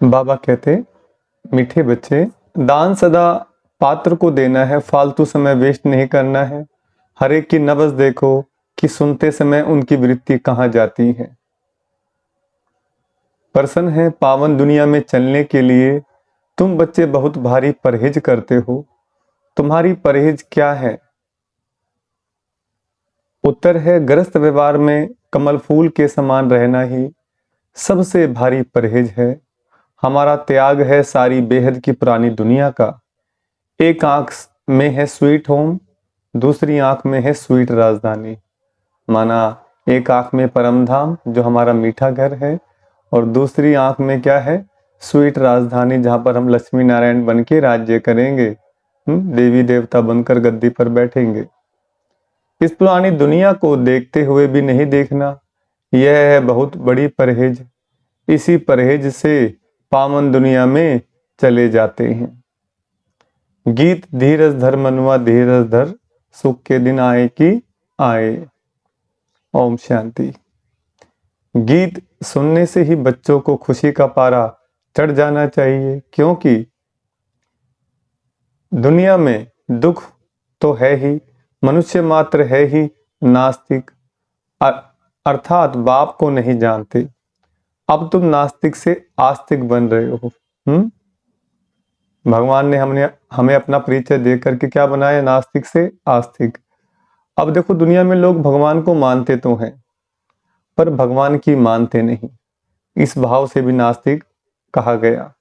बाबा कहते, मीठे बच्चे, दान सदा पात्र को देना है, फालतू समय वेस्ट नहीं करना है। हर एक की नब्ज देखो कि सुनते समय उनकी वृत्ति कहाँ जाती है। प्रश्न है पावन दुनिया में चलने के लिए तुम बच्चे बहुत भारी परहेज करते हो, तुम्हारी परहेज क्या है? उत्तर है ग्रस्त व्यवहार में कमल फूल के समान रहना ही सबसे भारी परहेज है। हमारा त्याग है सारी बेहद की पुरानी दुनिया का। एक आंख में है स्वीट होम, दूसरी आंख में है स्वीट राजधानी। माना एक आंख में परम धाम जो हमारा मीठा घर है, और दूसरी आंख में क्या है? स्वीट राजधानी, जहां पर हम लक्ष्मी नारायण बन के राज्य करेंगे, देवी देवता बनकर गद्दी पर बैठेंगे। इस पुरानी दुनिया को देखते हुए भी नहीं देखना, यह है बहुत बड़ी परहेज। इसी परहेज से पावन दुनिया में चले जाते हैं। गीत धीरज धर मनुआ धीरज धर, सुख के दिन आए कि आए। ओम शांति। गीत सुनने से ही बच्चों को खुशी का पारा चढ़ जाना चाहिए, क्योंकि दुनिया में दुख तो है ही, मनुष्य मात्र है ही नास्तिक, अर्थात बाप को नहीं जानते। अब तुम नास्तिक से आस्तिक बन रहे हो। भगवान ने हमें अपना परिचय दे करके क्या बनाया? नास्तिक से आस्तिक। अब देखो, दुनिया में लोग भगवान को मानते तो हैं, पर भगवान की मानते नहीं। इस भाव से भी नास्तिक कहा गया।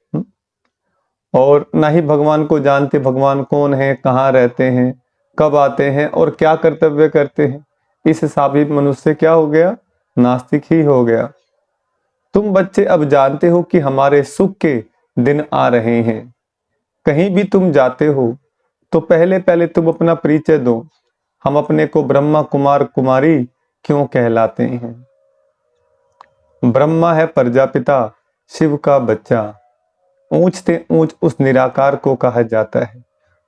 और ना ही भगवान को जानते, भगवान कौन है, कहाँ रहते हैं, कब आते हैं और क्या कर्तव्य करते हैं। इस हिसाब से मनुष्य क्या हो गया? नास्तिक ही हो गया। तुम बच्चे अब जानते हो कि हमारे सुख के दिन आ रहे हैं। कहीं भी तुम जाते हो तो पहले पहले तुम अपना परिचय दो। हम अपने को ब्रह्मा कुमार कुमारी क्यों कहलाते हैं? ब्रह्मा है प्रजापिता, शिव का बच्चा। ऊंच से ऊंच उस निराकार को कहा जाता है।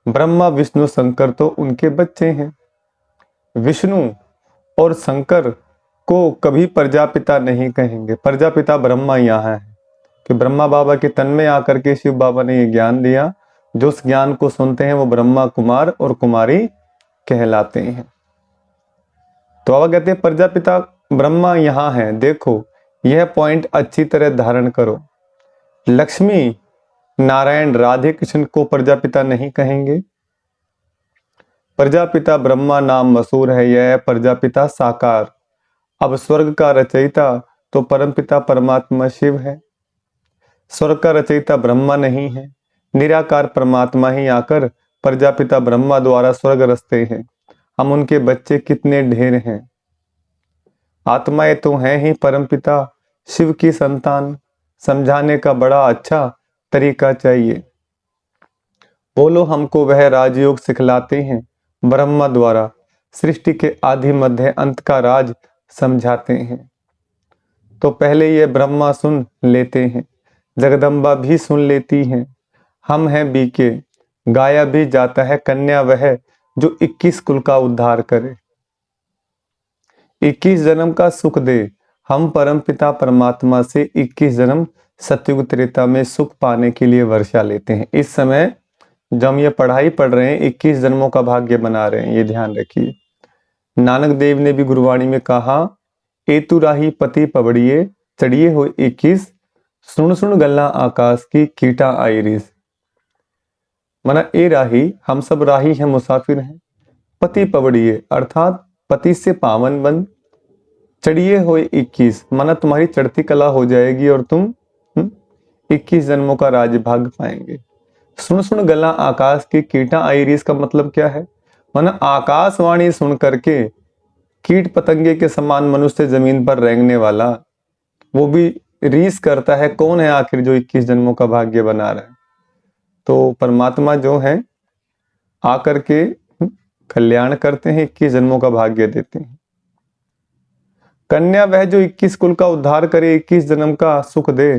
ब्रह्मा विष्णु शंकर तो उनके बच्चे हैं। विष्णु और शंकर को कभी प्रजापिता नहीं कहेंगे। प्रजापिता ब्रह्मा यहाँ है कि ब्रह्मा बाबा के तन में आकर के शिव बाबा ने ये ज्ञान दिया। जो उस ज्ञान को सुनते हैं वो ब्रह्मा कुमार और कुमारी कहलाते हैं। तो अब कहते हैं प्रजापिता ब्रह्मा यहाँ है। देखो, यह पॉइंट अच्छी तरह धारण करो। लक्ष्मी नारायण राधे कृष्ण को प्रजापिता नहीं कहेंगे। प्रजापिता ब्रह्मा नाम मशहूर है, यह प्रजापिता साकार। अब स्वर्ग का रचयिता तो परमपिता परमात्मा शिव है। स्वर्ग का रचयिता ब्रह्मा नहीं है, निराकार परमात्मा ही आकर प्रजापिता ब्रह्मा द्वारा स्वर्ग रचते हैं। हम उनके बच्चे कितने ढेर हैं। आत्माएं तो हैं ही परमपिता शिव की संतान। समझाने का बड़ा अच्छा तरीका चाहिए। बोलो हमको वह राजयोग सिखलाते हैं, ब्रह्मा द्वारा सृष्टि के आदि मध्य अंत का राज समझाते हैं। तो पहले ये ब्रह्मा सुन लेते हैं, जगदम्बा भी सुन लेती हैं। हम हैं बीके, गाया भी जाता है कन्या वह जो 21 कुल का उद्धार करे। 21 जन्म का सुख दे। हम परमपिता परमात्मा से 21 जन्म सतयुग त्रेता में सुख पाने के लिए वर्षा लेते हैं। इस समय जब हम ये पढ़ाई पढ़ रहे हैं, 21 जन्मों का भाग्य बना रहे हैं, ये ध्यान रखिए। नानक देव ने भी गुरबाणी में कहा, एतु राही पति पबड़िए चढ़िए हो 21, सुन सुन गल्ला आकाश की कीटा आई रिस। माना ए राही, हम सब राही हैं, मुसाफिर हैं। पति पबड़िए अर्थात पति से पावन बन। चढ़िए हो 21, माना तुम्हारी चढ़ती कला हो जाएगी और तुम 21 जन्मों का राजभाग्य पाएंगे। सुन सुन गला आकाश की कीटा आई रीस का मतलब क्या है? माना आकाशवाणी सुन करके कीट पतंगे के समान मनुष्य जमीन पर रेंगने वाला, वो भी रीस करता है। कौन है आखिर जो 21 जन्मों का भाग्य बना रहा है? तो परमात्मा जो है आकर के कल्याण करते हैं, 21 जन्मों का भाग्य देते हैं। कन्या वह जो 21 कुल का उद्धार करे, 21 जन्म का सुख दे।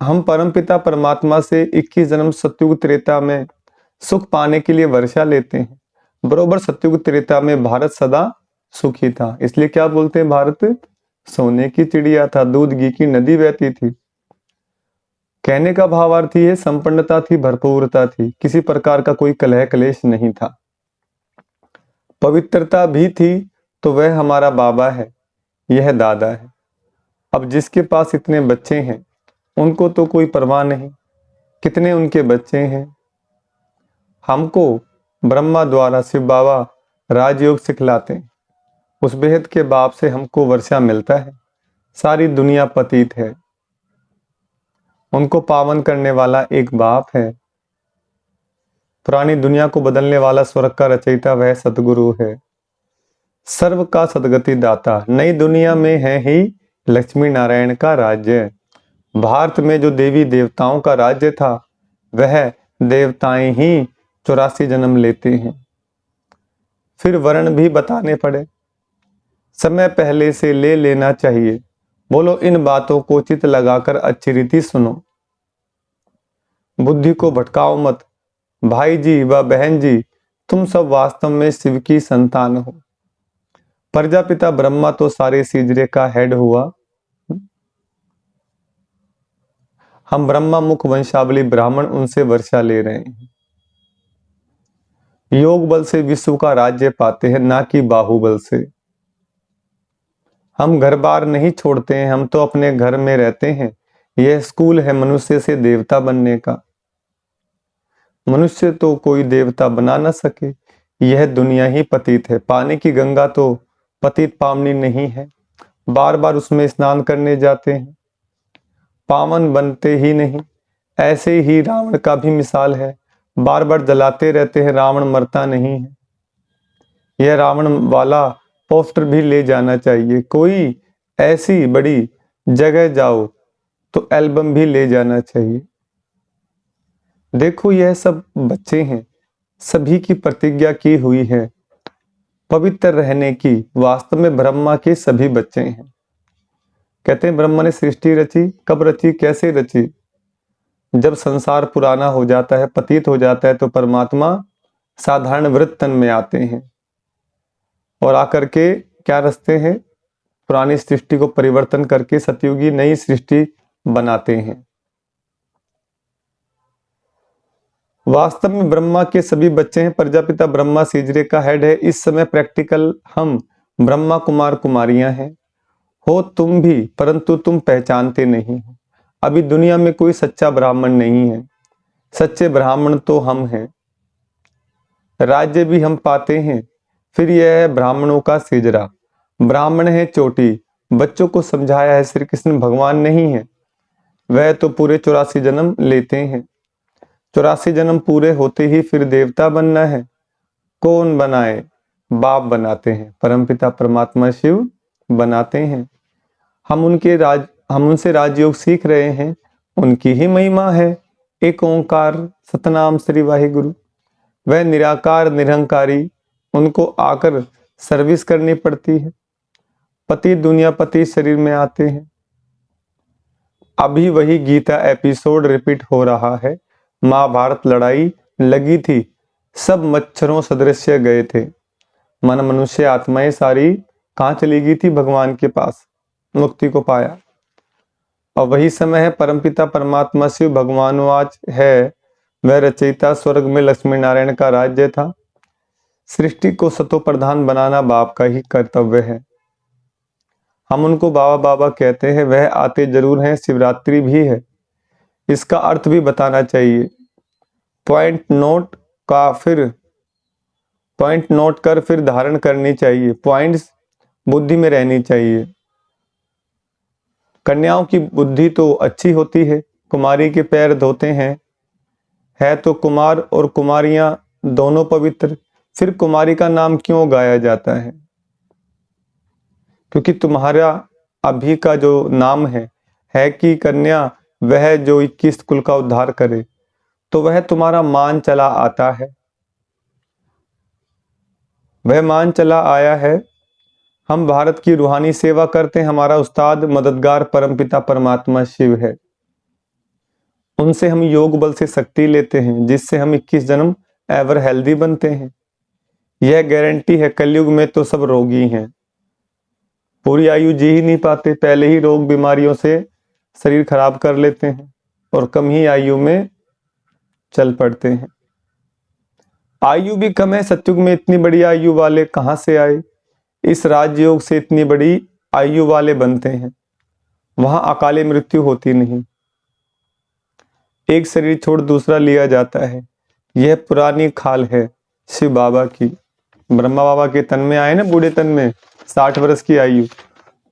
हम परमपिता परमात्मा से 21 जन्म सतयुग त्रेता में सुख पाने के लिए वर्षा लेते हैं। बरोबर सतयुग त्रेता में भारत सदा सुखी था, इसलिए क्या बोलते हैं? भारत सोने की चिड़िया था, दूध घी की नदी बहती थी। कहने का भावार्थ ये संपन्नता थी, भरपूरता थी, किसी प्रकार का कोई कलह क्लेश नहीं था। पवित्रता भी थी तो वह हमारा बाबा है, यह दादा है। अब जिसके पास इतने बच्चे हैं उनको तो कोई परवाह नहीं, कितने उनके बच्चे हैं। हमको ब्रह्मा द्वारा शिव बाबा राजयोग सिखलाते हैं। उस बेहद के बाप से हमको वर्षा मिलता है। सारी दुनिया पतित है, उनको पावन करने वाला एक बाप है। पुरानी दुनिया को बदलने वाला स्वर्ग का रचयिता वह सतगुरु है। सर्व का सदगति दाता। नई दुनिया में है ही लक्ष्मी नारायण का राज्य। भारत में जो देवी देवताओं का राज्य था वह देवताएं ही 84 जन्म लेते हैं। फिर वर्ण भी बताने पड़े, समय पहले से ले लेना चाहिए। बोलो इन बातों को चित लगाकर अच्छी रीति सुनो, बुद्धि को भटकाओ मत। भाई जी व बहन जी, तुम सब वास्तव में शिव की संतान हो। प्रजापिता ब्रह्मा तो सारे सीजरे का हेड हुआ। हम ब्रह्मा मुख वंशावली ब्राह्मण उनसे वर्षा ले रहे हैं। योग बल से विश्व का राज्य पाते हैं, ना कि बाहुबल से। हम घर बार नहीं छोड़ते हैं, हम तो अपने घर में रहते हैं। यह स्कूल है मनुष्य से देवता बनने का। मनुष्य तो कोई देवता बना न सके, यह दुनिया ही पतित है। पानी की गंगा तो पतित पावनी नहीं है, बार बार उसमें स्नान करने जाते हैं, पावन बनते ही नहीं। ऐसे ही रावण का भी मिसाल है, बार बार जलाते रहते हैं, रावण मरता नहीं है। यह रावण वाला पोस्टर भी ले जाना चाहिए। कोई ऐसी बड़ी जगह जाओ तो एल्बम भी ले जाना चाहिए। देखो यह सब बच्चे हैं, सभी की प्रतिज्ञा की हुई है पवित्र रहने की। वास्तव में ब्रह्मा के सभी बच्चे हैं। कहते हैं ब्रह्मा ने सृष्टि रची, कब रची, कैसे रची? जब संसार पुराना हो जाता है, पतित हो जाता है, तो परमात्मा साधारण वृत्त तन में आते हैं और आकर के क्या रचते हैं? पुरानी सृष्टि को परिवर्तन करके सतयुगी नई सृष्टि बनाते हैं। वास्तव में ब्रह्मा के सभी बच्चे हैं। प्रजापिता ब्रह्मा सीजरे का हेड है। इस समय प्रैक्टिकल हम ब्रह्मा कुमार कुमारियां हैं। हो तुम भी, परंतु तुम पहचानते नहीं हो। अभी दुनिया में कोई सच्चा ब्राह्मण नहीं है, सच्चे ब्राह्मण तो हम हैं। राज्य भी हम पाते हैं। फिर यह है ब्राह्मणों का सिजरा। ब्राह्मण है चोटी। बच्चों को समझाया है श्री कृष्ण भगवान नहीं है, वह तो पूरे 84 जन्म लेते हैं। 84 जन्म पूरे होते ही फिर देवता बनना है। कौन बनाए? बाप बनाते हैं, परमपिता परमात्मा शिव बनाते हैं। हम उनसे राजयोग सीख रहे हैं, उनकी ही महिमा है। एक ओंकार सतनाम श्री वाहिगुरु। वह निराकार निरहंकारी, उनको आकर सर्विस करनी पड़ती है। पति दुनिया पति शरीर में आते हैं। अभी वही गीता एपिसोड रिपीट हो रहा है। महाभारत लड़ाई लगी थी, सब मच्छरों सदृश गए थे। मन मनुष्य आत्माएं सारी कहाँ चली गई थी? भगवान के पास, मुक्ति को पाया। और वही समय है परमपिता परमात्मा शिव भगवान आज है, वह रचयिता। स्वर्ग में लक्ष्मी नारायण का राज्य था। सृष्टि को सतो प्रधान बनाना बाप का ही कर्तव्य है। हम उनको बाबा बाबा कहते हैं, वह आते जरूर हैं। शिवरात्रि भी है, इसका अर्थ भी बताना चाहिए। पॉइंट नोट कर फिर धारण करनी चाहिए। पॉइंट्स बुद्धि में रहनी चाहिए। कन्याओं की बुद्धि तो अच्छी होती है, कुमारी के पैर धोते हैं। है तो कुमार और कुमारियां दोनों पवित्र। फिर कुमारी का नाम क्यों गाया जाता है? क्योंकि तुम्हारा अभी का जो नाम है कि कन्या, वह जो 21 कुल का उद्धार करे, तो वह तुम्हारा मान चला आता है। वह मान चला आया है। हम भारत की रूहानी सेवा करते हैं। हमारा उस्ताद मददगार परमपिता परमात्मा शिव है। उनसे हम योग बल से शक्ति लेते हैं, जिससे हम 21 जन्म एवर हेल्दी बनते हैं। यह गारंटी है। कलयुग में तो सब रोगी हैं, पूरी आयु जी ही नहीं पाते, पहले ही रोग बीमारियों से शरीर खराब कर लेते हैं और कम ही आयु में चल पड़ते हैं। आयु भी कम है, सतयुग में इतनी बड़ी आयु वाले कहां से आए? इस राजयोग से इतनी बड़ी आयु वाले बनते हैं। वहां अकाले मृत्यु होती नहीं, एक शरीर छोड़ दूसरा लिया जाता है। यह पुरानी खाल है शिव बाबा की। ब्रह्मा बाबा के तन में आए ना, बूढ़े तन में 60 वर्ष की आयु,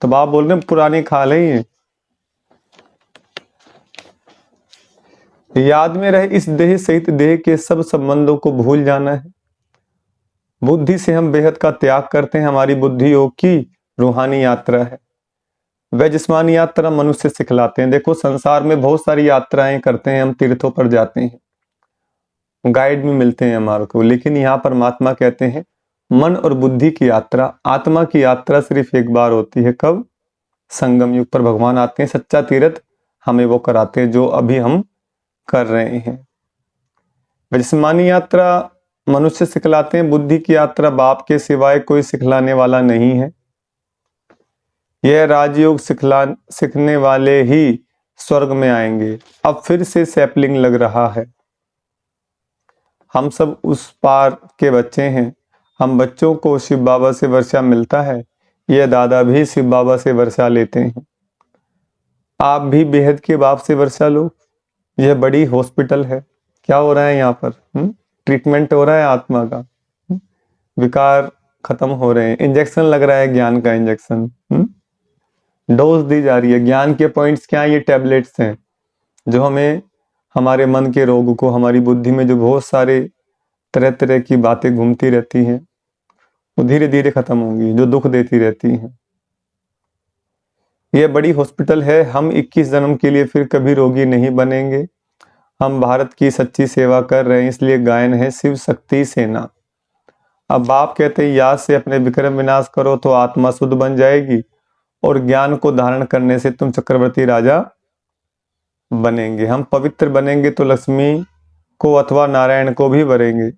तो बाप बोल रहे हैं पुरानी खाल है ये। याद में रहे इस देह सहित देह के सब संबंधों को भूल जाना है। बुद्धि से हम बेहद का त्याग करते हैं। हमारी बुद्धि योग की रूहानी यात्रा है। वह जिस्मानी यात्रा मनुष्य सिखलाते हैं। देखो संसार में बहुत सारी यात्राएं करते हैं, हम तीर्थों पर जाते हैं, गाइड भी मिलते हैं हमारे को, लेकिन यहाँ परमात्मा कहते हैं मन और बुद्धि की यात्रा, आत्मा की यात्रा सिर्फ एक बार होती है। कब? संगम युग पर भगवान आते हैं, सच्चा तीर्थ हमें वो कराते हैं जो अभी हम कर रहे हैं। जिस्मानी यात्रा मनुष्य सिखलाते हैं, बुद्धि की यात्रा बाप के सिवाय कोई सिखलाने वाला नहीं है। यह राजयोग सीखने वाले ही स्वर्ग में आएंगे। अब फिर से सैपलिंग लग रहा है। हम सब उस पार के बच्चे हैं। हम बच्चों को शिव बाबा से वर्षा मिलता है, यह दादा भी शिव बाबा से वर्षा लेते हैं। आप भी बेहद के बाप से वर्षा लो। यह बड़ी हॉस्पिटल है। क्या हो रहा है यहाँ पर? ट्रीटमेंट हो रहा है आत्मा का। विकार खत्म हो रहे हैं। इंजेक्शन लग रहा है, ज्ञान का इंजेक्शन। डोज दी जा रही है। ज्ञान के पॉइंट्स क्या है? ये टैबलेट्स हैं जो हमें हमारे मन के रोग को, हमारी बुद्धि में जो बहुत सारे तरह तरह की बातें घूमती रहती हैं, वो धीरे धीरे खत्म होंगी, जो दुख देती रहती हैं। यह बड़ी हॉस्पिटल है। हम 21 जन्म के लिए फिर कभी रोगी नहीं बनेंगे। हम भारत की सच्ची सेवा कर रहे हैं, इसलिए गायन है शिव शक्ति सेना। अब बाप कहते हैं याद से अपने विक्रम विनाश करो तो आत्मा शुद्ध बन जाएगी, और ज्ञान को धारण करने से तुम चक्रवर्ती राजा बनेंगे। हम पवित्र बनेंगे तो लक्ष्मी को अथवा नारायण को भी वरेंगे।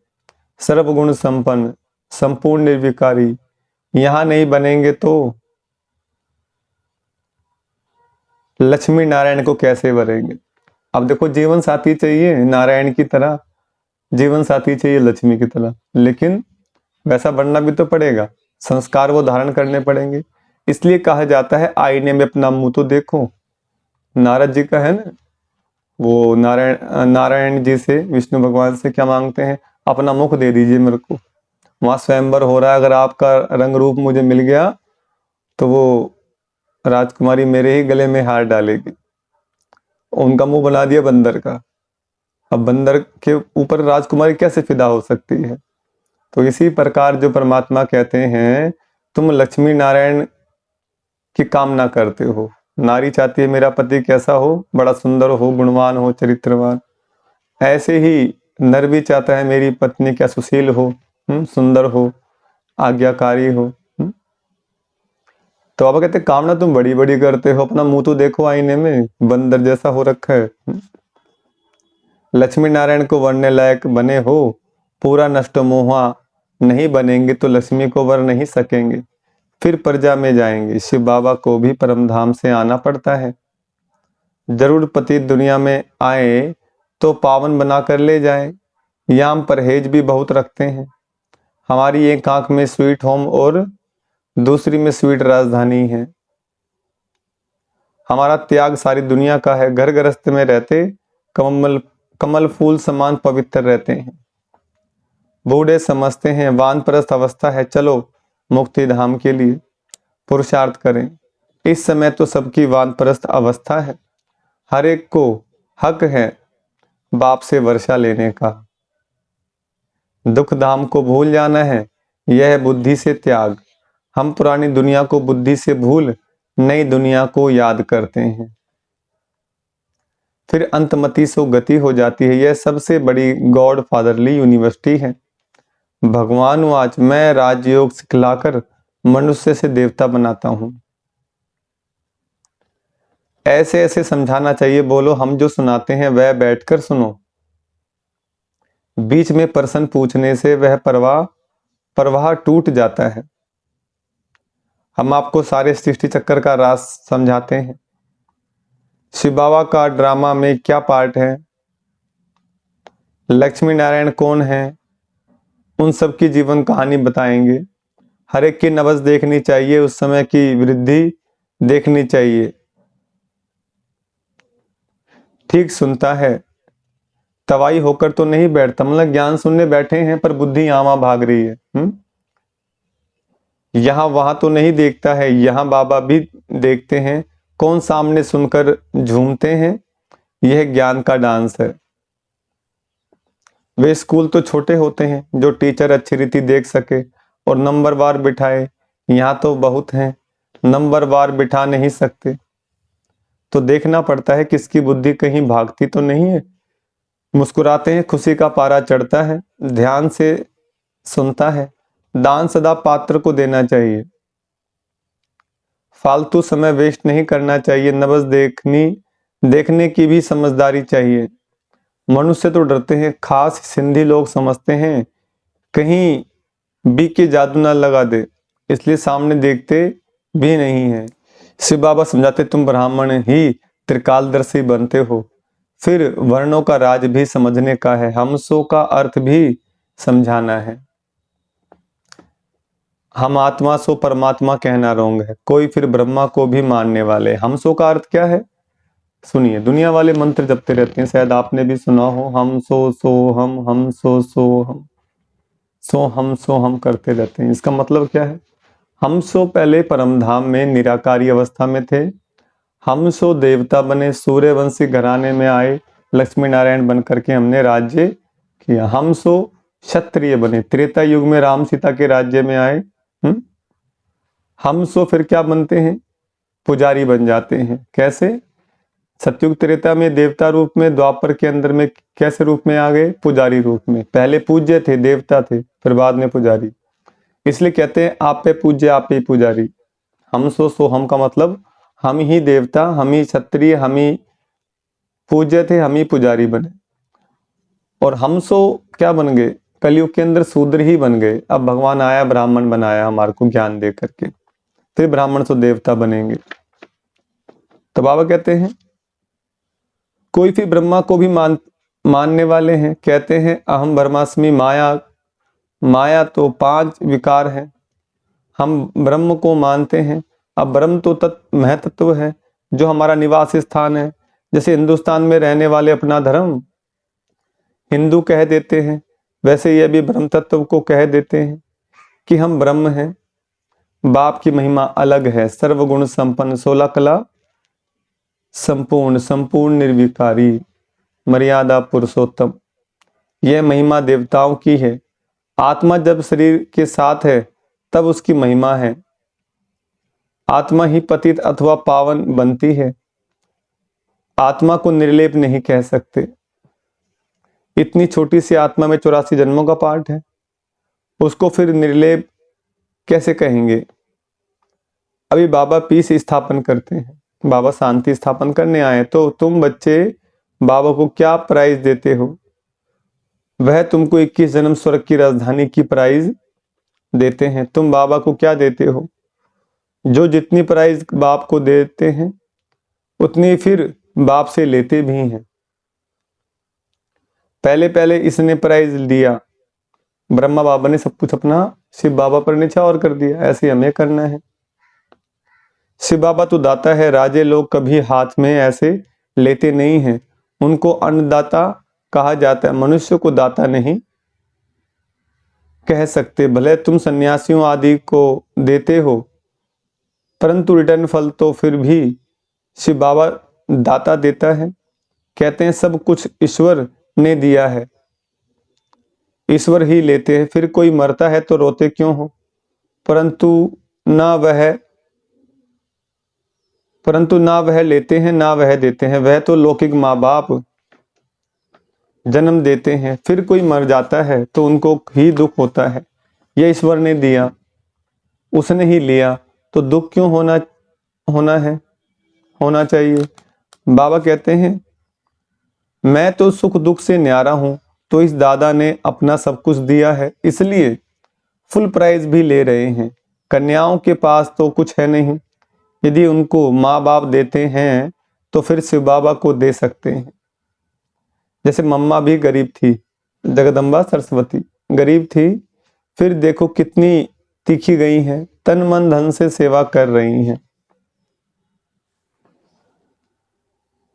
सर्वगुण संपन्न, संपूर्ण निर्विकारी यहां नहीं बनेंगे तो लक्ष्मी नारायण को कैसे वरेंगे? अब देखो, जीवन साथी चाहिए नारायण की तरह, जीवन साथी चाहिए लक्ष्मी की तरह, लेकिन वैसा बनना भी तो पड़ेगा। संस्कार वो धारण करने पड़ेंगे। इसलिए कहा जाता है आईने में अपना मुंह तो देखो। नारद जी का है ना, वो नारायण जी से, विष्णु भगवान से क्या मांगते हैं? अपना मुख दे दीजिए मेरे को। वहां स्वयंवर हो रहा है, अगर आपका रंग रूप मुझे मिल गया तो वो राजकुमारी मेरे ही गले में हार डालेगी। उनका मुंह बना दिया बंदर का। अब बंदर के ऊपर राजकुमारी कैसे फिदा हो सकती है? तो इसी प्रकार जो परमात्मा कहते हैं तुम लक्ष्मी नारायण की कामना करते हो। नारी चाहती है मेरा पति कैसा हो? बड़ा सुंदर हो, गुणवान हो, चरित्रवान। ऐसे ही नर भी चाहता है मेरी पत्नी क्या सुशील हो, सुंदर हो, आज्ञाकारी हो। तो अब कहते कामना तुम बड़ी बड़ी करते हो, अपना मुंह तो देखो आईने में, बंदर जैसा हो रखा है। लक्ष्मी नारायण को वरने लायक बने हो, पूरा नष्ट मोहा नहीं बनेंगे तो लक्ष्मी को वर नहीं सकेंगे, फिर प्रजा में जाएंगे। शिव बाबा को भी परम धाम से आना पड़ता है। जरूर पति दुनिया में आए तो पावन बना कर ले जाए। यहाँ हम परहेज भी बहुत रखते हैं। हमारी एक आंख में स्वीट होम और दूसरी में स्वीट राजधानी है। हमारा त्याग सारी दुनिया का है। घर गृहस्थ में रहते कमल फूल समान पवित्र रहते हैं। बूढ़े समझते हैं वानप्रस्थ अवस्था है, चलो मुक्ति धाम के लिए पुरुषार्थ करें। इस समय तो सबकी वानप्रस्थ अवस्था है। हर एक को हक है बाप से वर्षा लेने का। दुख धाम को भूल जाना है, यह है बुद्धि से त्याग। हम पुरानी दुनिया को बुद्धि से भूल नई दुनिया को याद करते हैं, फिर अंतमति सो गति हो जाती है। यह सबसे बड़ी गॉड फादरली यूनिवर्सिटी है। भगवान वाच मैं राजयोग सिखलाकर मनुष्य से देवता बनाता हूं। ऐसे ऐसे समझाना चाहिए। बोलो हम जो सुनाते हैं वह बैठकर सुनो। बीच में प्रश्न पूछने से वह प्रवाह टूट जाता है। हम आपको सारे सृष्टि चक्कर का राज समझाते हैं। शिव बाबा का ड्रामा में क्या पार्ट है, लक्ष्मी नारायण कौन है, उन सब की जीवन कहानी बताएंगे। हर एक की नब्ज देखनी चाहिए, उस समय की वृद्धि देखनी चाहिए। ठीक सुनता है, तवाई होकर तो नहीं बैठता, मतलब ज्ञान सुनने बैठे हैं पर बुद्धि यहाँ वहां भाग रही है। यहाँ वहां तो नहीं देखता है, यहाँ बाबा भी देखते हैं, कौन सामने सुनकर झूमते हैं। यह ज्ञान का डांस है। वे स्कूल तो छोटे होते हैं जो टीचर अच्छी रीति देख सके और नंबरवार बिठाए, यहाँ तो बहुत हैं नंबरवार बिठा नहीं सकते। तो देखना पड़ता है किसकी बुद्धि कहीं भागती तो नहीं है। मुस्कुराते हैं, खुशी का पारा चढ़ता है, ध्यान से सुनता है। दान सदा पात्र को देना चाहिए, फालतू समय वेस्ट नहीं करना चाहिए। नब्ज देखने की भी समझदारी चाहिए। मनुष्य तो डरते हैं, खास सिंधी लोग समझते हैं कहीं बी के जादू ना लगा दे, इसलिए सामने देखते भी नहीं है। शिव बाबा समझाते तुम ब्राह्मण ही त्रिकालदर्शी बनते हो, फिर वर्णों का राज भी समझने का है, हमसों का अर्थ भी समझाना है। हम आत्मा सो परमात्मा कहना रोंग है, कोई फिर ब्रह्मा को भी मानने वाले। हमसों का अर्थ क्या है, सुनिए। दुनिया वाले मंत्र जपते रहते हैं, शायद आपने भी सुना हो, हम सो हम सो हम सो हम करते रहते हैं। इसका मतलब क्या है, हम सो पहले परम धाम में निराकारी अवस्था में थे, हम सो देवता बने, सूर्यवंशी घराने में आए, लक्ष्मी नारायण बन करके हमने राज्य किया। हम सो क्षत्रिय बने, त्रेता युग में राम सीता के राज्य में आए। हम सो फिर क्या बनते हैं, पुजारी बन जाते हैं। कैसे, सतयुग त्रेता में देवता रूप में, द्वापर के अंदर में कैसे रूप में आ गए, पुजारी रूप में। पहले पूज्य थे, देवता थे, फिर बाद में पुजारी। इसलिए कहते हैं आप पे पूज्य आप पे पुजारी। हम सो हम का मतलब हम ही देवता, हम ही क्षत्रिय, हम ही पूज्य थे, हम ही पुजारी बने। और हम सो क्या बन गए, कलयुग के अंदर शूद्र ही बन गए। अब भगवान आया, ब्राह्मण बनाया हमारे को ज्ञान दे करके, फिर ब्राह्मण से देवता बनेंगे। तो बाबा कहते हैं कोई फिर ब्रह्मा को भी मानने वाले हैं, कहते हैं अहम ब्रह्मास्मि। माया तो 5 विकार है, हम ब्रह्म को मानते हैं। अब ब्रह्म तो महतत्व है जो हमारा निवास स्थान है। जैसे हिंदुस्तान में रहने वाले अपना धर्म हिंदू कह देते हैं, वैसे ये भी ब्रह्म तत्व को कह देते हैं कि हम ब्रह्म हैं। बाप की महिमा अलग है, सर्वगुण संपन्न, 16 कला संपूर्ण निर्विकारी, मर्यादा पुरुषोत्तम। यह महिमा देवताओं की है। आत्मा जब शरीर के साथ है तब उसकी महिमा है। आत्मा ही पतित अथवा पावन बनती है। आत्मा को निर्लेप नहीं कह सकते। इतनी छोटी सी आत्मा में 84 जन्मों का पाठ है, उसको फिर निर्लेप कैसे कहेंगे। अभी बाबा पीस स्थापन करते हैं, बाबा शांति स्थापन करने आए, तो तुम बच्चे बाबा को क्या प्राइज देते हो, वह तुमको 21 जन्म स्वर्ग की राजधानी की प्राइज देते हैं। तुम बाबा को क्या देते हो, जो जितनी प्राइज बाप को देते हैं उतनी फिर बाप से लेते भी हैं। पहले इसने प्राइज दिया, ब्रह्मा बाबा ने सब कुछ अपना शिव बाबा पर निछावर कर दिया। ऐसे हमें करना है। शिव बाबा तो दाता है, राजे लोग कभी हाथ में ऐसे लेते नहीं हैं, उनको अन्नदाता कहा जाता है। मनुष्य को दाता नहीं कह सकते। भले तुम सन्यासियों आदि को देते हो, परंतु रिटर्न फल तो फिर भी शिव बाबा दाता देता है। कहते हैं सब कुछ ईश्वर ने दिया है, ईश्वर ही लेते हैं। फिर कोई मरता है तो रोते क्यों हो, परंतु ना वह लेते हैं ना वह देते हैं। वह तो लौकिक माँ बाप जन्म देते हैं, फिर कोई मर जाता है तो उनको ही दुख होता है। यह ईश्वर ने दिया, उसने ही लिया, तो दुख क्यों होना चाहिए। बाबा कहते हैं मैं तो सुख दुख से न्यारा हूं, तो इस दादा ने अपना सब कुछ दिया है, इसलिए फुल प्राइज भी ले रहे हैं। कन्याओं के पास तो कुछ है नहीं, यदि उनको माँ बाप देते हैं तो फिर शिव बाबा को दे सकते हैं। जैसे मम्मा भी गरीब थी, जगदम्बा सरस्वती गरीब थी, फिर देखो कितनी तीखी गई हैं, तन मन धन से सेवा कर रही हैं।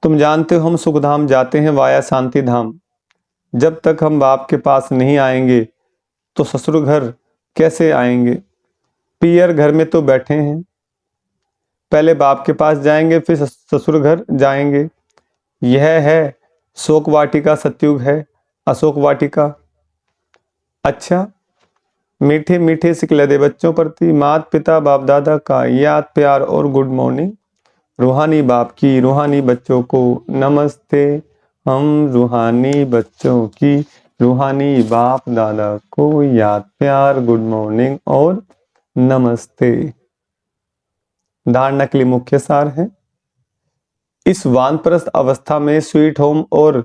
तुम जानते हो हम सुखधाम जाते हैं वाया शांति धाम। जब तक हम बाप के पास नहीं आएंगे तो ससुर घर कैसे आएंगे? पियर घर में तो बैठे हैं, पहले बाप के पास जाएंगे फिर ससुर घर जाएंगे। यह है शोक वाटिका, सतयुग है अशोक वाटिका। अच्छा, मीठे मीठे सिकलदे बच्चों प्रति माता पिता बाप दादा का याद प्यार और गुड मॉर्निंग। रूहानी बाप की रूहानी बच्चों को नमस्ते। हम रूहानी बच्चों की रूहानी बाप दादा को याद प्यार गुड मॉर्निंग और नमस्ते। धारणा के लिए मुख्य सार है, इस वानप्रस्थ अवस्था में स्वीट होम और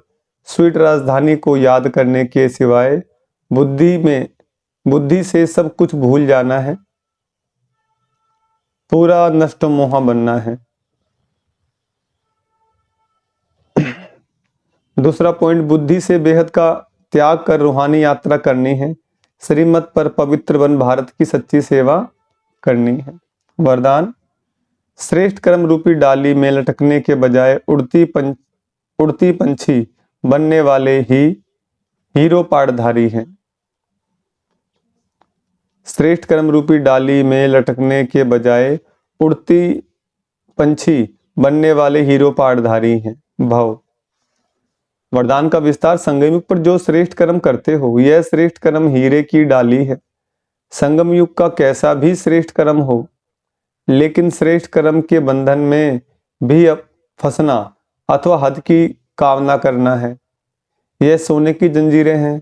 स्वीट राजधानी को याद करने के सिवाय बुद्धि से सब कुछ भूल जाना है, पूरा नष्ट मोहा बनना है। दूसरा पॉइंट, बुद्धि से बेहद का त्याग कर रूहानी यात्रा करनी है, श्रीमत पर पवित्र बन भारत की सच्ची सेवा करनी है। वरदान, श्रेष्ठ कर्म रूपी डाली में लटकने के बजाय उड़ती पंछी बनने वाले ही हीरो पाठधारी हैं। श्रेष्ठ कर्म रूपी डाली में लटकने के बजाय उड़ती पंछी बनने वाले हीरो पाठधारी हैं। भाव, वरदान का विस्तार, संगम युग पर जो श्रेष्ठ कर्म करते हो, यह श्रेष्ठ कर्म हीरे की डाली है। संगम युग का कैसा भी श्रेष्ठ कर्म हो, लेकिन श्रेष्ठ कर्म के बंधन में भी फंसना अथवा हद की कामना करना है, यह सोने की जंजीरें हैं।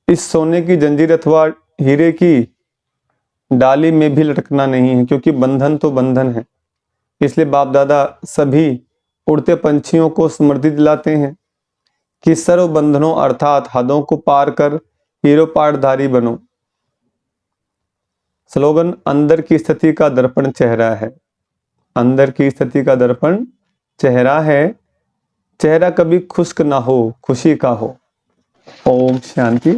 इस सोने की जंजीर अथवा हीरे की डाली में भी लटकना नहीं है, क्योंकि बंधन तो बंधन है। इसलिए बाप दादा सभी उड़ते पंछियों को स्मृति दिलाते हैं कि सर्व बंधनों अर्थात हदों को पार कर हीरो पाठधारी बनो। स्लोगन, अंदर की स्थिति का दर्पण चेहरा है। अंदर की स्थिति का दर्पण चेहरा है, चेहरा कभी खुश्क ना हो, खुशी का हो। ओम शांति।